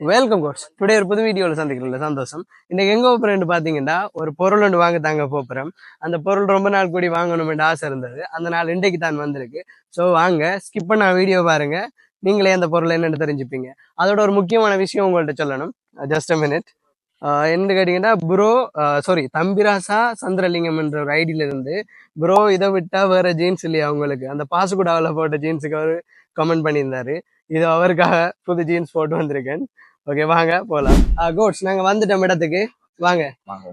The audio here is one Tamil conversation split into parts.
வெல்கம் கோர்ஸ் டுடே ஒரு புது வீடியோவில் சந்திக்கிறோம்ல சந்தோஷம். இன்னைக்கு எங்க போறேன்னு பாத்தீங்கன்னா ஒரு பொருள் ஒன்று வாங்க தாங்க போறோம். அந்த பொருள் ரொம்ப நாள் கூடி வாங்கணும்னு ஆசை இருந்தது. அந்த நாள் இன்றைக்கு தான் வந்திருக்கு. ஸோ வாங்க ஸ்கிப் பண்ண வீடியோ பாருங்க, நீங்களே அந்த பொருள் என்னன்னு தெரிஞ்சுப்பீங்க. அதோட ஒரு முக்கியமான விஷயம் உங்கள்ட்ட சொல்லணும். Just a minute. என்ன கேட்டீங்கன்னா ப்ரோ, சாரி, தம்பிராசா சந்திரலிங்கம் என்ற ஒரு ஐடியில இருந்து ப்ரோ இதை விட்டா வேற ஜீன்ஸ் இல்லையா உங்களுக்கு, அந்த பாசுகுடாவில் போட்ட ஜீன்ஸுக்கு அவர் கமெண்ட் பண்ணியிருந்தாரு. இது அவருக்காக புது ஜீன்ஸ் போட்டு வந்திருக்கேன். ஓகே வாங்க போலாம். கோட்ஸ் நாங்க வந்துட்டோம் இடத்துக்கு. வாங்க வாங்க.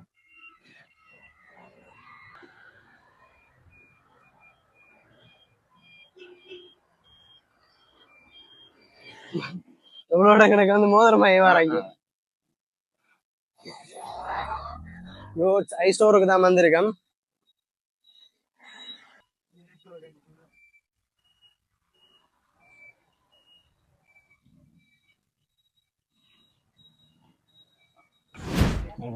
எவ்வளோட கணக்கு வந்து மோதிரமா வராங்க. கோட்ஸ் ஐ ஸ்டோருக்கு தான் வந்திருக்கேன்.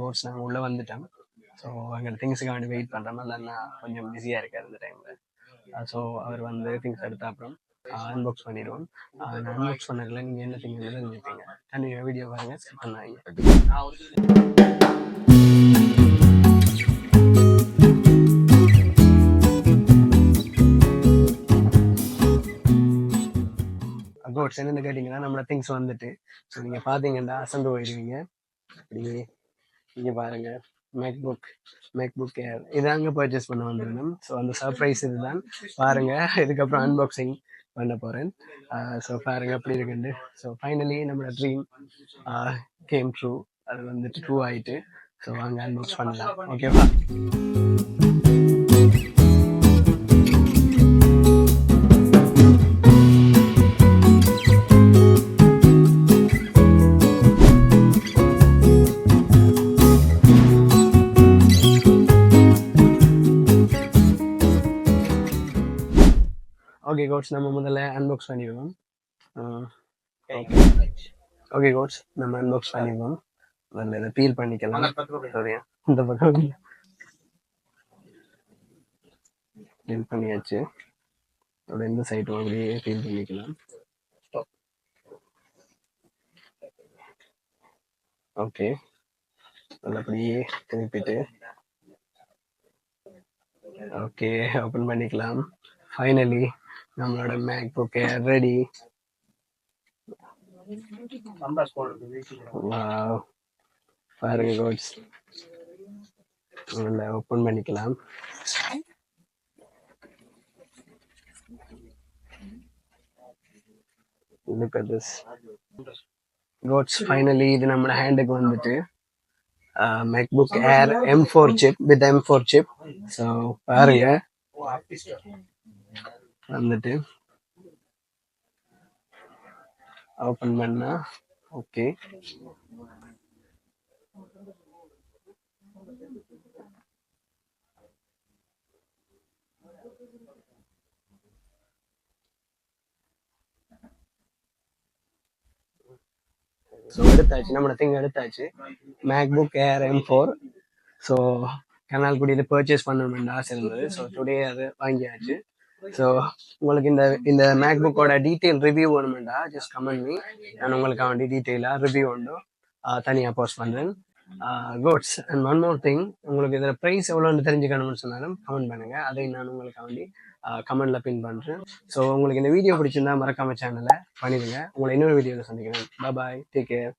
கோட்ஸ் நாங்கள் உள்ளே வந்துட்டோம். ஸோ அங்கே திங்ஸுக்கு வேண்டி வெயிட் பண்ணுறோம். இல்லைன்னா கொஞ்சம் பிஸியாக இருக்காரு இந்த டைமில். ஸோ அவர் வந்து திங்ஸ் எடுத்த அப்புறம் அன்பாக்ஸ் பண்ணிடுவோம். நான் அன்பாக்ஸ் பண்ணதில் நீங்கள் என்ன திங்ஸ் தெரிஞ்சுப்பீங்க. கண்டிப்பாக வீடியோ பாருங்க, ஸ்கிப் பண்ணாங்க. கோட்ஸ் என்னென்னு கேட்டிங்கன்னா நம்மளோட திங்ஸ் வந்துட்டு. ஸோ நீங்கள் பார்த்தீங்கன்னா அசந்து போயிடுவீங்க. அப்படியே இங்கே பாருங்க, மேக்புக் ஏர் இதாங்க பர்ச்சேஸ் பண்ண வந்திருந்தோம். ஸோ அந்த சர்ப்ரைஸ் இதுதான் பாருங்க. இதுக்கப்புறம் அன்பாக்சிங் பண்ண போகிறேன். ஸோ பாருங்க எப்படி இருக்குண்டு. ஸோ ஃபைனலி நம்மளோட ட்ரீம் கேம் ட்ரூ. அது வந்துட்டு ட்ரூ ஆயிட்டு. ஸோ வாங்க அன்பாக்ஸ் பண்ணலாம். ஓகேவா? ஓகே கோட்ஸ், நம்ம முதல்ல அன்பாக்ஸ் பண்ணிடுவோம். ஓகே கோட்ஸ், நம்ம அன்பாக்ஸ் பண்ணிடுவோம். முதல்ல இதை பீல் பண்ணிக்கலாம். சரியா, இந்த பக்கம் பீல் பண்ணியாச்சு. அதோட இந்த சைடும் அப்படியே பீல் பண்ணிக்கலாம். ஓகே, அப்படியே திருப்பிட்டு ஓகே ஓப்பன் பண்ணிக்கலாம். ஃபைனலி நம்மளோட மேக்புக் ஏர் ரெடி. பாருங்க கோட்ஸ், ஓப்பன் பண்ணிக்கலாம். Look at this. கோட்ஸ், ஃபைனலி இது நம்ம ஹேண்டுக்கு வந்துட்டு MacBook Air M4 chip with M4 chip. So பாருங்க வந்துட்டு ஓப்பன் பண்ணா ஓகே. ஸோ எடுத்தாச்சு, நம்மளோட திங் எடுத்தாச்சு. MacBook Air M4. ஸோ கனால்குடியில் பர்ச்சேஸ் பண்ணணும்னு ஆசை இருந்தது. ஸோ டுடே அது வாங்கியாச்சு. ஸோ உங்களுக்கு இந்த மேக்புக்கோட டீட்டெயில் ரிவ்யூ வேணுமெண்டா ஜஸ்ட் கமெண்ட் மீ. நான் உங்களுக்கு வேண்டி டீட்டெயிலாக ரிவ்யூ உண்டு தனியாக போஸ்ட் பண்ணுறேன். கோட்ஸ் அண்ட் ஒன் மோர் திங், உங்களுக்கு இதில் ப்ரைஸ் எவ்வளோன்னு தெரிஞ்சுக்கணும்னு சொன்னாலும் கமெண்ட் பண்ணுங்கள். அதை நான் உங்களுக்கு வேண்டி கமெண்டில் பின் பண்ணுறேன். ஸோ உங்களுக்கு இந்த வீடியோ பிடிச்சிருந்தா மறக்காம சேனலை பண்ணிடுங்க. உங்களை இன்னொரு வீடியோவில் சந்திக்கிறேன். பாய், டேக் கேர்.